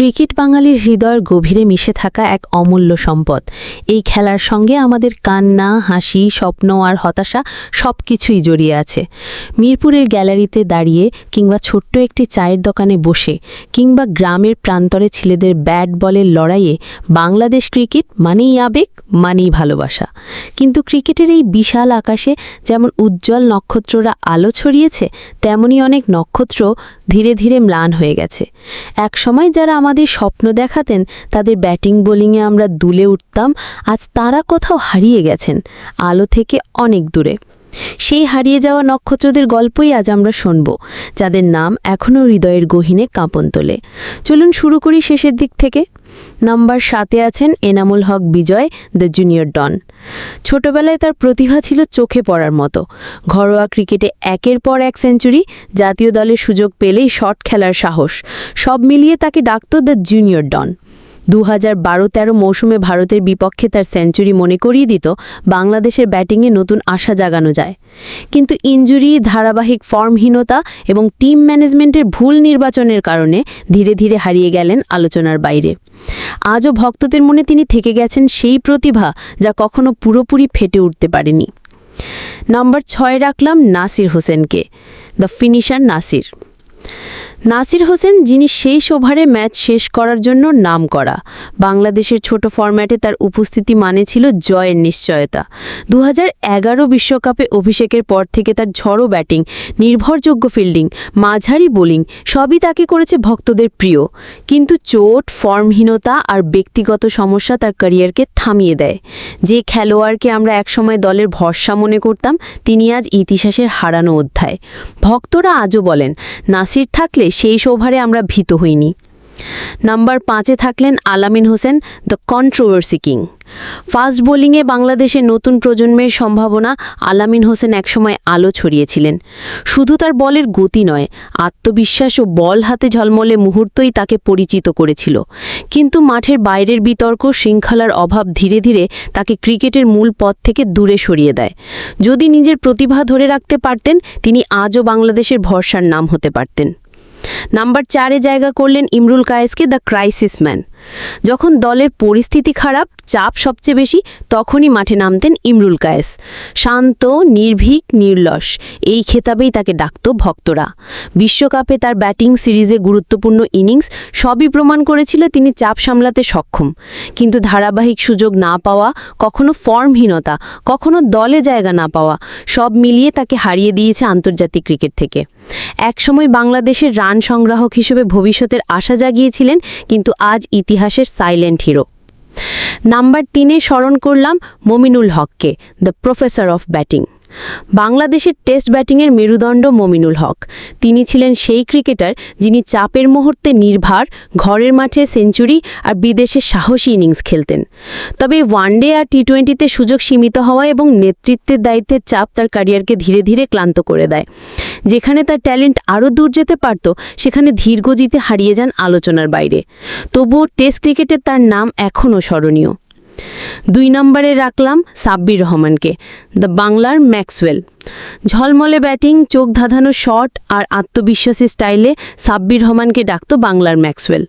Cricket বাঙালির হৃদয়ের গভীরে মিশে থাকা এক অমূল্য সম্পদ। এই খেলার সঙ্গে আমাদের কান্না, হাসি, স্বপ্ন আর হতাশা সবকিছুই জড়িয়ে আছে। মিরপুরের গ্যালারিতে দাঁড়িয়ে কিংবা ছোট্ট একটি চায়ের দোকানে বসে কিংবা গ্রামের প্রান্তরে ছেলেদের ব্যাট বলের লড়াইয়ে বাংলাদেশ ক্রিকেট মানেই আবেগ, মানেই ভালোবাসা। কিন্তু ক্রিকেটের এই বিশাল আকাশে যেমন উজ্জ্বল নক্ষত্ররা আলো ছড়িয়েছে, তেমনি অনেক নক্ষত্র ধীরে ধীরে ম্লান হয়ে গেছে। একসময় যারা আমাদের স্বপ্ন দেখাতেন, তাদের ব্যাটিং বোলিংয়ে আমরা দুলে উঠতাম, আজ তারা কোথাও হারিয়ে গেছেন, আলো থেকে অনেক দূরে। সেই হারিয়ে যাওয়া নক্ষত্রদের গল্পই আজ আমরা শুনব, যাদের নাম এখনও হৃদয়ের গহীনে কাঁপন তোলে। চলুন শুরু করি শেষের দিক থেকে। নাম্বার 7-এ আছেন এনামুল হক বিজয়, দ্য জুনিয়র ডন। ছোটবেলায় তার প্রতিভা ছিল চোখে পড়ার মতো। ঘরোয়া ক্রিকেটে একের পর এক সেঞ্চুরি, জাতীয় দলের সুযোগ পেলেই শট খেলার সাহস, সব মিলিয়ে তাকে ডাকত দ্য জুনিয়র ডন। 2012-13 মৌসুমে ভারতের বিপক্ষে তার সেঞ্চুরি মনে করিয়ে দিত বাংলাদেশের ব্যাটিংয়ে নতুন আশা জাগানো যায়। কিন্তু ইনজুরি, ধারাবাহিক ফর্মহীনতা এবং টিম ম্যানেজমেন্টের ভুল নির্বাচনের কারণে ধীরে ধীরে হারিয়ে গেলেন আলোচনার বাইরে। আজও ভক্তদের মনে তিনি থেকে গেছেন সেই প্রতিভা যা কখনো পুরোপুরি ফেটে উঠতে পারেনি। নাম্বার 6-এ রাখলাম নাসির হোসেনকে, দ্য ফিনিশার নাসির। নাসির হোসেন, যিনি শেষ ওভারে ম্যাচ শেষ করার জন্য নাম করা। বাংলাদেশের ছোট ফরম্যাটে তার উপস্থিতি মানে ছিল জয়ের নিশ্চয়তা। 2011 বিশ্বকাপে অভিষেকের পর থেকে তার ঝড়ো ব্যাটিং, নির্ভরযোগ্য ফিল্ডিং, মাঝারি বোলিং সবই তাকে করেছে ভক্তদের প্রিয়। কিন্তু চোট, ফর্মহীনতা আর ব্যক্তিগত সমস্যা তার ক্যারিয়ারকে থামিয়ে দেয়। যে খেলোয়াড়কে আমরা একসময় দলের ভরসা মনে করতাম, তিনি আজ ইতিহাসের হারানো অধ্যায়। ভক্তরা আজও বলেন, নাসির থাকলে সেই ওভারে আমরা ভীত হইনি। নাম্বার 5-এ থাকলেন আলামিন Hossain, the controversy king. Fast বোলিংয়ে বাংলাদেশের নতুন প্রজন্মের সম্ভাবনা আলামিন হোসেন একসময় আলো ছড়িয়েছিলেন। শুধু তার বলের গতি নয়, আত্মবিশ্বাস ও বল হাতে ঝলমলে মুহূর্তই তাকে পরিচিত করেছিল। কিন্তু মাঠের বাইরের বিতর্ক, শৃঙ্খলার অভাব ধীরে ধীরে তাকে ক্রিকেটের মূল পথ থেকে দূরে সরিয়ে দেয়। যদি নিজের প্রতিভা ধরে রাখতে পারতেন, তিনি আজও বাংলাদেশের ভরসার নাম হতে পারতেন। নাম্বার 4-এ জায়গা করলেন ইমরুল কায়েসকে, দ্য ক্রাইসিস ম্যান। যখন দলের পরিস্থিতি খারাপ, চাপ সবচেয়ে বেশি, তখনই মাঠে নামতেন ইমরুল কায়েস। শান্ত, নির্ভীক, নির্লস, এই খেতাবেই তাকে ডাকত ভক্তরা। বিশ্বকাপে তার ব্যাটিং, সিরিজে গুরুত্বপূর্ণ ইনিংস সবই প্রমাণ করেছিল তিনি চাপ সামলাতে সক্ষম। কিন্তু ধারাবাহিক সুযোগ না পাওয়া, কখনো ফর্মহীনতা, কখনো দলে জায়গা না পাওয়া, সব মিলিয়ে তাকে হারিয়ে দিয়েছে আন্তর্জাতিক ক্রিকেট থেকে। একসময় বাংলাদেশের রান সংগ্রাহক হিসেবে ভবিষ্যতের আশা জাগিয়েছিলেন, কিন্তু আজ ইতিহাসের সাইলেন্ট হিরো। নাম্বার 3-এ স্মরণ করলাম মমিনুল হককে, দ্য প্রফেসর অফ ব্যাটিং। বাংলাদেশের টেস্ট ব্যাটিংয়ের মেরুদণ্ড মমিনুল হক। তিনি ছিলেন সেই ক্রিকেটার যিনি চাপের মুহূর্তে নির্ভর, ঘরের মাঠে সেঞ্চুরি আর বিদেশে সাহসী ইনিংস খেলতেন। তবে ওয়ানডে আর টি-20-তে সুযোগ সীমিত হওয়া এবং নেতৃত্বের দায়িত্বের চাপ তার ক্যারিয়ারকে ধীরে ধীরে ক্লান্ত করে দেয়। যেখানে তার ট্যালেন্ট আরও দূর যেতে পারত, সেখানে ধীরগতিতে হারিয়ে যান আলোচনার বাইরে। তবুও টেস্ট ক্রিকেটে তার নাম এখনও স্মরণীয়। 2 নম্বরে রাখলাম সাব্বির রহমানকে, দ্য বাংলার ম্যাক্সওয়েল। ঝলমলে ব্যাটিং, চোখ ধাঁধানো শট আর আত্মবিশ্বাসী স্টাইলে সাব্বির রহমানকে ডাকত বাংলার ম্যাক্সওয়েল।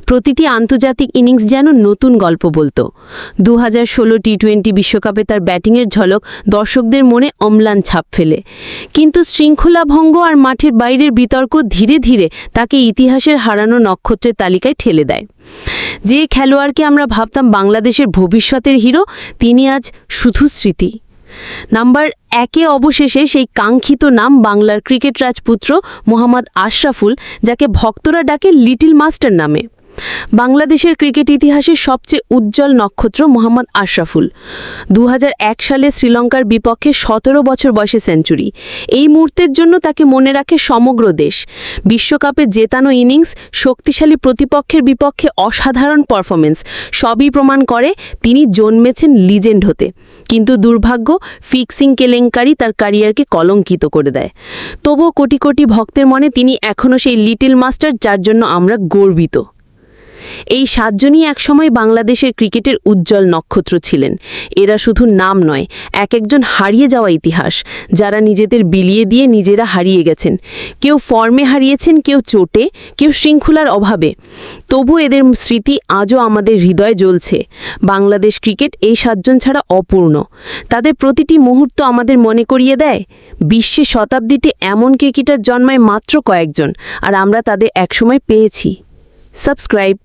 প্রতিটি আন্তর্জাতিক ইনিংস যেন নতুন গল্প বলতো। 2016 টি-20 বিশ্বকাপে তার ব্যাটিংয়ের ঝলক দর্শকদের মনে অম্লান ছাপ ফেলে। কিন্তু শৃঙ্খলাভঙ্গ আর মাঠের বাইরের বিতর্ক ধীরে ধীরে তাকে ইতিহাসের হারানো নক্ষত্রের তালিকায় ঠেলে দেয়। যে খেলোয়াড়কে আমরা ভাবতাম বাংলাদেশের ভবিষ্যতের হিরো, তিনি আজ শুধু স্মৃতি। নাম্বার 1-এ অবশেষে সেই কাঙ্ক্ষিত নাম বাংলার ক্রিকেট রাজপুত্র মোহাম্মদ আশরাফুল, যাকে ভক্তরা ডাকে লিটল মাস্টার নামে। বাংলাদেশের ক্রিকেট ইতিহাসের সবচেয়ে উজ্জ্বল নক্ষত্র মোহাম্মদ আশরাফুল। 2001 সালে শ্রীলঙ্কার বিপক্ষে 17 বছর বয়সে সেঞ্চুরি। এই মুহূর্তের জন্য তাকে মনে রাখে সমগ্র দেশ। বিশ্বকাপে জেতানো ইনিংস, শক্তিশালী প্রতিপক্ষের বিপক্ষে অসাধারণ পারফরমেন্স সবই প্রমাণ করে তিনি জন্মেছেন লিজেন্ড হতে। কিন্তু দুর্ভাগ্য, ফিক্সিং কেলেঙ্কারি তার ক্যারিয়ারকে কলঙ্কিত করে দেয়। তবুও কোটি কোটি ভক্তের মনে তিনি এখনও সেই লিটল মাস্টার, যার জন্য আমরা গর্বিত। এই সাতজনই একসময় বাংলাদেশের ক্রিকেটের উজ্জ্বল নক্ষত্র ছিলেন। এরা শুধু নাম নয়, একজন হারিয়ে যাওয়া ইতিহাস, যারা নিজেদের বিলিয়ে দিয়ে নিজেরা হারিয়ে গেছেন। কেউ ফর্মে হারিয়েছেন, কেউ চোটে, কেউ শৃঙ্খলার অভাবে। তবু এদের স্মৃতি আজও আমাদের হৃদয়ে জ্বলছে। বাংলাদেশ ক্রিকেট এই সাতজন ছাড়া অপূর্ণ। তাদের প্রতিটি মুহূর্ত আমাদের মনে করিয়ে দেয়, বিশ্বে শতাব্দীতে এমন ক্রিকেটার জন্মায় মাত্র কয়েকজন, আর আমরা তাদের একসময় পেয়েছি। সাবস্ক্রাইব।